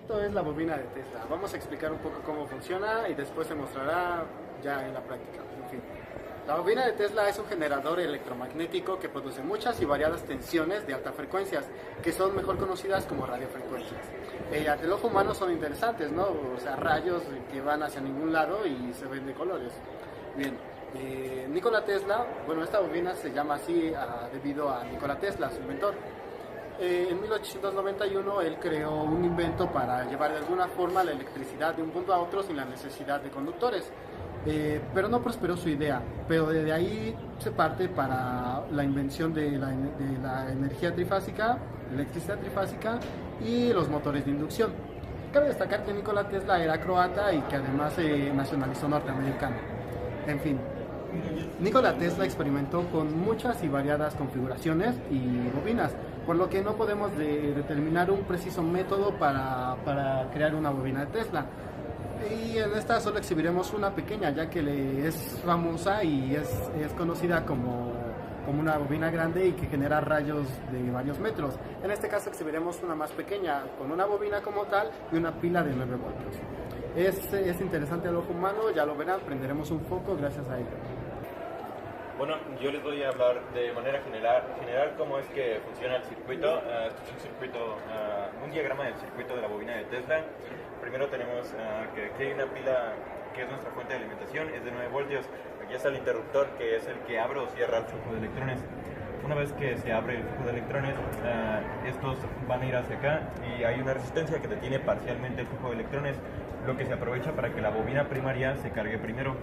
proyecto es la bobina de Tesla. Vamos a explicar un poco cómo funciona y después se mostrará ya en la práctica. En fin. La bobina de Tesla es un generador electromagnético que produce muchas y variadas tensiones de altas frecuencias, que son mejor conocidas como radiofrecuencias. Ante el ojo humano son interesantes, ¿no? O sea, rayos que van hacia ningún lado y se ven de colores. Bien, Nikola Tesla, bueno, esta bobina se llama así debido a Nikola Tesla, su inventor. En 1891 él creó un invento para llevar de alguna forma la electricidad de un punto a otro sin la necesidad de conductores. Pero no prosperó su idea, pero desde ahí se parte para la invención de la energía trifásica, electricidad trifásica y los motores de inducción. Cabe destacar que Nikola Tesla era croata y que además se nacionalizó norteamericano. En fin, Nikola Tesla experimentó con muchas y variadas configuraciones y bobinas, por lo que no podemos determinar un preciso método para crear una bobina de Tesla. Y en esta solo exhibiremos una pequeña, ya que es famosa y es conocida como una bobina grande y que genera rayos de varios metros. En este caso exhibiremos una más pequeña, con una bobina como tal y una pila de 9 voltios. Es interesante al ojo humano, ya lo verán, prenderemos un foco gracias a ello. Bueno, yo les voy a hablar de manera general cómo es que funciona el circuito. Este es un circuito, un diagrama del circuito de la bobina de Tesla. Primero tenemos que aquí hay una pila que es nuestra fuente de alimentación, es de 9 voltios. Aquí está el interruptor, que es el que abre o cierra el flujo de electrones. Una vez que se abre el flujo de electrones, estos van a ir hacia acá y hay una resistencia que detiene parcialmente el flujo de electrones, lo que se aprovecha para que la bobina primaria se cargue primero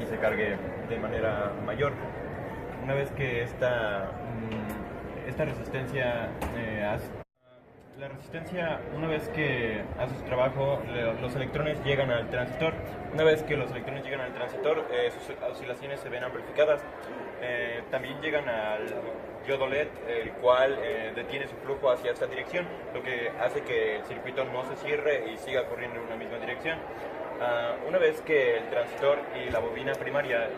y se cargue de manera mayor. Una vez que esta resistencia la resistencia, una vez que hace su trabajo, los electrones llegan al transistor. Una vez que los electrones llegan al transistor, sus oscilaciones se ven amplificadas. También llegan al diodo LED, el cual detiene su flujo hacia esta dirección, lo que hace que el circuito no se cierre y siga corriendo en una misma dirección. Una vez que el transistor y la bobina primaria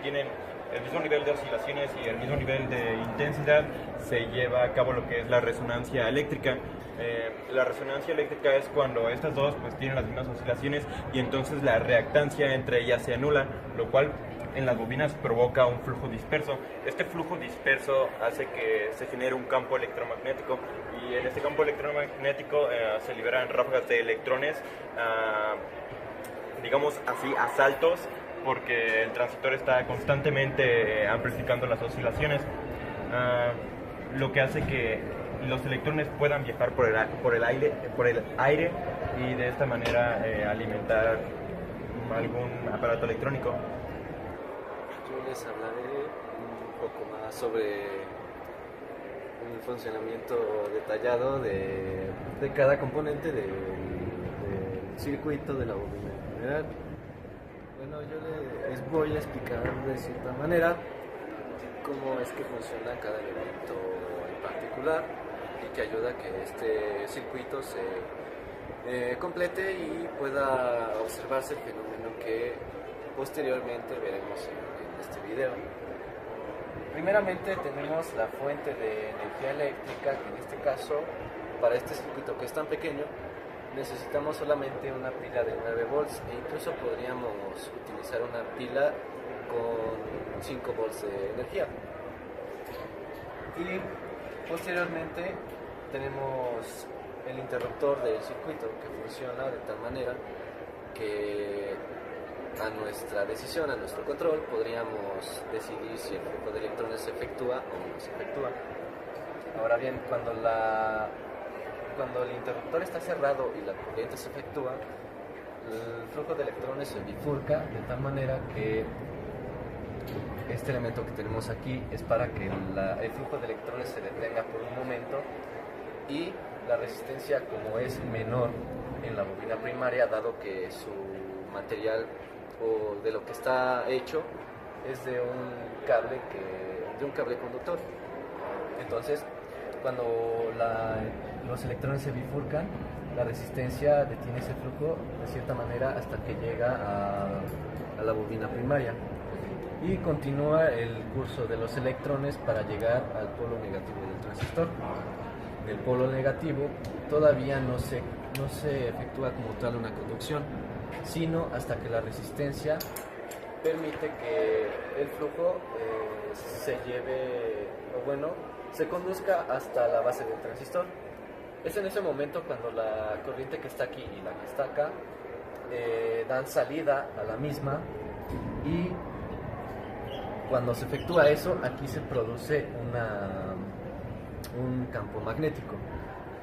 tienen el mismo nivel de oscilaciones y el mismo nivel de intensidad, se lleva a cabo lo que es la resonancia eléctrica. La resonancia eléctrica es cuando estas dos pues tienen las mismas oscilaciones y entonces la reactancia entre ellas se anula, lo cual en las bobinas provoca un flujo disperso. Este flujo disperso hace que se genere un campo electromagnético y en este campo electromagnético se liberan ráfagas de electrones, digamos así, a saltos, porque el transistor está constantemente amplificando las oscilaciones, lo que hace que los electrones puedan viajar por el aire y de esta manera alimentar algún aparato electrónico. Yo les hablaré un poco más sobre un funcionamiento detallado de cada componente del circuito de la bobina en general. Bueno, yo les voy a explicar de cierta manera cómo es que funciona cada elemento en particular y que ayuda a que este circuito se complete y pueda observarse el fenómeno que posteriormente veremos en este video. Primeramente tenemos la fuente de energía eléctrica, que en este caso, para este circuito que es tan pequeño, necesitamos solamente una pila de 9 volts e incluso podríamos utilizar una pila con 5 volts de energía. Y posteriormente tenemos el interruptor del circuito, que funciona de tal manera que a nuestra decisión, a nuestro control, podríamos decidir si el flujo de electrones se efectúa o no se efectúa. Ahora bien, cuando el interruptor está cerrado y la corriente se efectúa, el flujo de electrones se bifurca de tal manera que este elemento que tenemos aquí es para que el flujo de electrones se detenga por un momento y la resistencia, como es menor en la bobina primaria, dado que su material o de lo que está hecho es de un cable conductor. Entonces, cuando los electrones se bifurcan, la resistencia detiene ese flujo de cierta manera hasta que llega a la bobina primaria y continúa el curso de los electrones para llegar al polo negativo del transistor. En el polo negativo todavía no se no se efectúa como tal una conducción, sino hasta que la resistencia permite que el flujo se lleve, o bueno, se conduzca hasta la base del transistor. Es en ese momento cuando la corriente que está aquí y la que está acá dan salida a la misma, y cuando se efectúa eso, aquí se produce un campo magnético.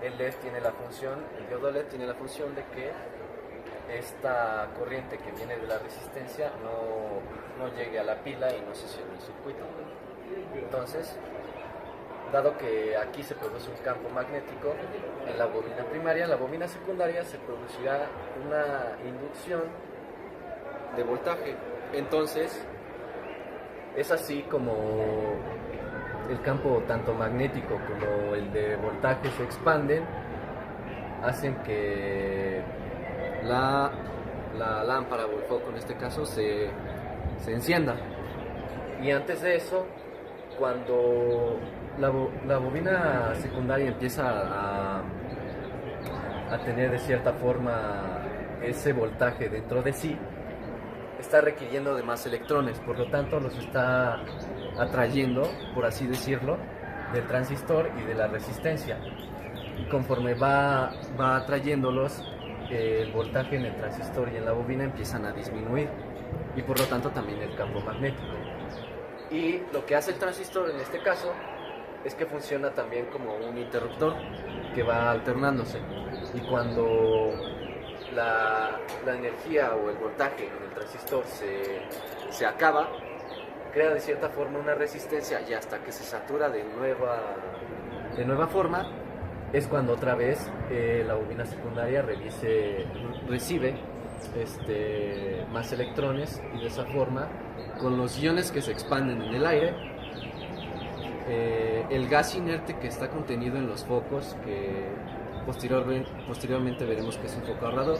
El LED tiene la función, el diodo LED tiene la función de que esta corriente que viene de la resistencia no llegue a la pila y no se cierre el circuito. Entonces, dado que aquí se produce un campo magnético en la bobina primaria, en la bobina secundaria se producirá una inducción de voltaje. Entonces, es así como el campo tanto magnético como el de voltaje se expanden, hacen que la lámpara o el foco en este caso se encienda. Y antes de eso, cuando la bobina secundaria empieza a tener de cierta forma ese voltaje dentro de sí, está requiriendo de más electrones, por lo tanto los está atrayendo, por así decirlo, del transistor y de la resistencia. Y conforme va atrayéndolos, el voltaje en el transistor y en la bobina empiezan a disminuir, y por lo tanto también el campo magnético. Y lo que hace el transistor en este caso es que funciona también como un interruptor que va alternándose, y cuando la energía o el voltaje en el transistor se acaba, crea de cierta forma una resistencia, y hasta que se satura de nueva forma es cuando otra vez la bobina secundaria recibe más electrones, y de esa forma, con los iones que se expanden en el aire, el gas inerte que está contenido en los focos, que posteriormente veremos que es un foco ahorrador,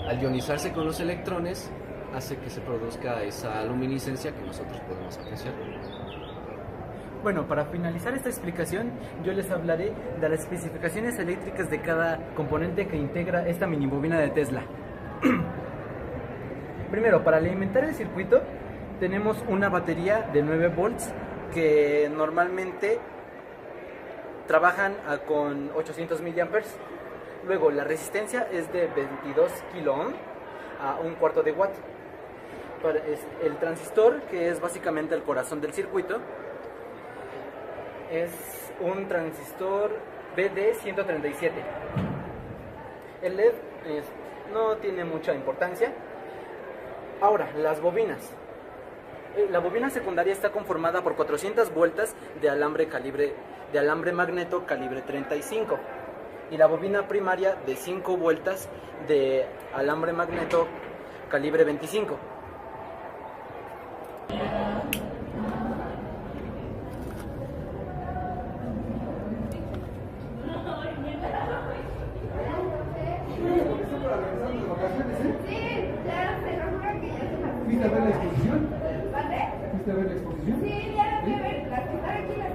al ionizarse con los electrones hace que se produzca esa luminiscencia que nosotros podemos apreciar. Bueno, para finalizar esta explicación, yo les hablaré de las especificaciones eléctricas de cada componente que integra esta mini bobina de Tesla. Primero, para alimentar el circuito tenemos una batería de 9 volts que normalmente trabajan con 800 miliamperes. Luego, la resistencia es de 22 kiloohm a un cuarto de watt. El transistor, que es básicamente el corazón del circuito, es un transistor BD137. El LED no tiene mucha importancia. Ahora, las bobinas. La bobina secundaria está conformada por 400 vueltas de alambre magneto calibre 35, y la bobina primaria de 5 vueltas de alambre magneto calibre 25. ¿Fuiste a ver la exposición? ¿Vale? ¿Fuiste a ver la exposición? Sí, ya la fui a ver, las que están aquí, las